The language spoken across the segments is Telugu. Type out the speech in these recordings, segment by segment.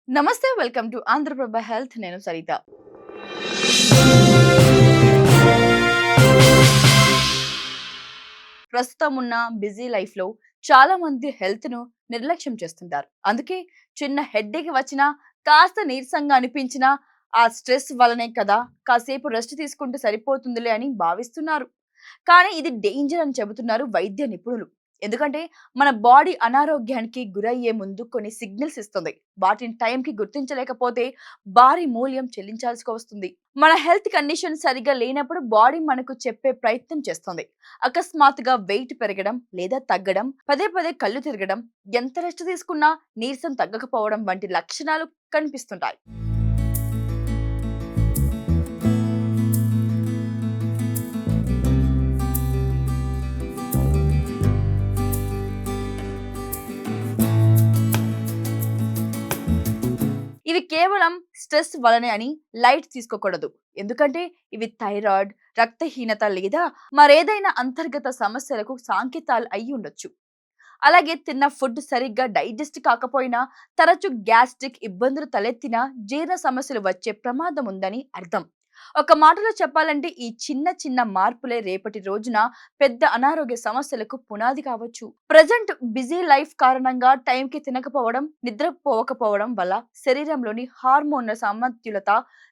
నమస్తే. Welcome to Andhra Prabha health. నేను సరిత. ప్రస్తుతం ఉన్న బిజీ లైఫ్ లో చాలా మంది హెల్త్ ను నిర్లక్ష్యం చేస్తుంటారు. అందుకే చిన్న హెడ్ఏక్ వచ్చినా, కాస్త నీరసంగా అనిపించినా ఆ స్ట్రెస్ వల్లనే కదా, కాసేపు రెస్ట్ తీసుకుంటే సరిపోతుందిలే అని భావిస్తున్నారు. కానీ ఇది డేంజర్ అని చెబుతున్నారు వైద్య నిపుణులు. ఎందుకంటే మన బాడీ అనారోగ్యానికి గురయ్యే ముందు కొన్ని సిగ్నల్స్ ఇస్తుంది. వాటిని టైంకి గుర్తించలేకపోతే భారీ మూల్యం చెల్లించాల్సి వస్తుంది. మన హెల్త్ కండిషన్ సరిగ్గా లేనప్పుడు బాడీ మనకు చెప్పే ప్రయత్నం చేస్తుంది. అకస్మాత్తుగా వెయిట్ పెరగడం లేదా తగ్గడం, పదే పదే కళ్ళు తిరగడం, ఎంత రెస్ట్ తీసుకున్నా నీరసం తగ్గకపోవడం వంటి లక్షణాలు కనిపిస్తుంటాయి. ఇవి కేవలం స్ట్రెస్ వలనే అని లైట్ తీసుకోకూడదు. ఎందుకంటే ఇవి థైరాయిడ్, రక్తహీనత లేదా మరేదైనా అంతర్గత సమస్యలకు సంకేతాలు అయి ఉండొచ్చు. అలాగే తిన్న ఫుడ్ సరిగ్గా డైజెస్ట్ కాకపోయినా, తరచు గ్యాస్ట్రిక్ ఇబ్బందులు తలెత్తినా జీర్ణ సమస్యలు వచ్చే ప్రమాదం ఉందని అర్థం. ఒక మాటలో చెప్పాలంటే ఈ చిన్న చిన్న మార్పులే రేపటి రోజున పెద్ద అనారోగ్య సమస్యలకు పునాది కావచ్చు. ప్రజెంట్ బిజీ లైఫ్ కారణంగా టైంకి తినకపోవడం, నిద్రపోవకపోవడం వల్ల శరీరంలోని హార్మోన్ల సమతుల్యత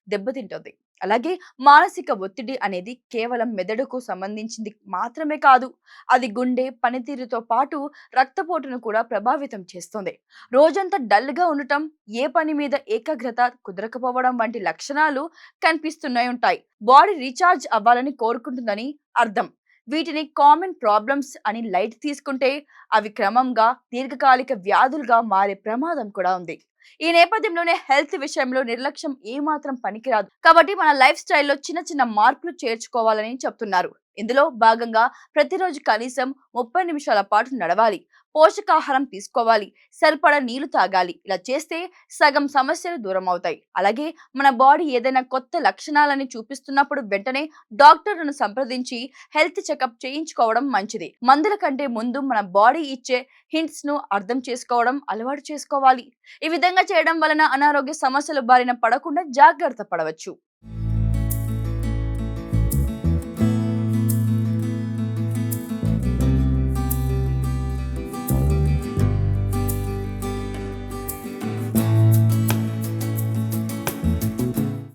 దెబ్బతింటుంది. అలాగే మానసిక ఒత్తిడి అనేది కేవలం మెదడుకు సంబంధించింది మాత్రమే కాదు. అది గుండె పనితీరుతో పాటు రక్తపోటును కూడా ప్రభావితం చేస్తుంది. రోజంతా డల్‌గా ఉండటం, ఏ పని మీద ఏకాగ్రత కుదరకపోవడం వంటి లక్షణాలు కనిపిస్తూనే ఉంటాయి. బాడీ రీచార్జ్ అవ్వాలని కోరుకుంటుందని అర్థం. వీటిని కామన్ ప్రాబ్లమ్స్ అని లైట్ తీసుకుంటే అవి క్రమంగా దీర్ఘకాలిక వ్యాధులుగా మారే ప్రమాదం కూడా ఉంది. ఈ నేపథ్యంలోనే హెల్త్ విషయంలో నిర్లక్ష్యం ఏమాత్రం పనికిరాదు. కాబట్టి మన లైఫ్ స్టైల్‌లో చిన్న చిన్న మార్పులు చేర్చుకోవాలని చెప్తున్నారు. ఇందులో భాగంగా ప్రతిరోజు కనీసం 30 నిమిషాల పాటు నడవాలి, పోషకాహారం తీసుకోవాలి, సరిపడా నీళ్లు తాగాలి. ఇలా చేస్తే సగం సమస్యలు దూరం అవుతాయి. అలాగే మన బాడీ ఏదైనా కొత్త లక్షణాలని చూపిస్తున్నప్పుడు వెంటనే డాక్టర్లను సంప్రదించి హెల్త్ చెకప్ చేయించుకోవడం మంచిది. మందుల కంటే ముందు మన బాడీ ఇచ్చే హింట్స్ ను అర్థం చేసుకోవడం అలవాటు చేసుకోవాలి. ఈ విధంగా చేయడం వలన అనారోగ్య సమస్యలు బారిన పడకుండా జాగ్రత్త పడవచ్చు.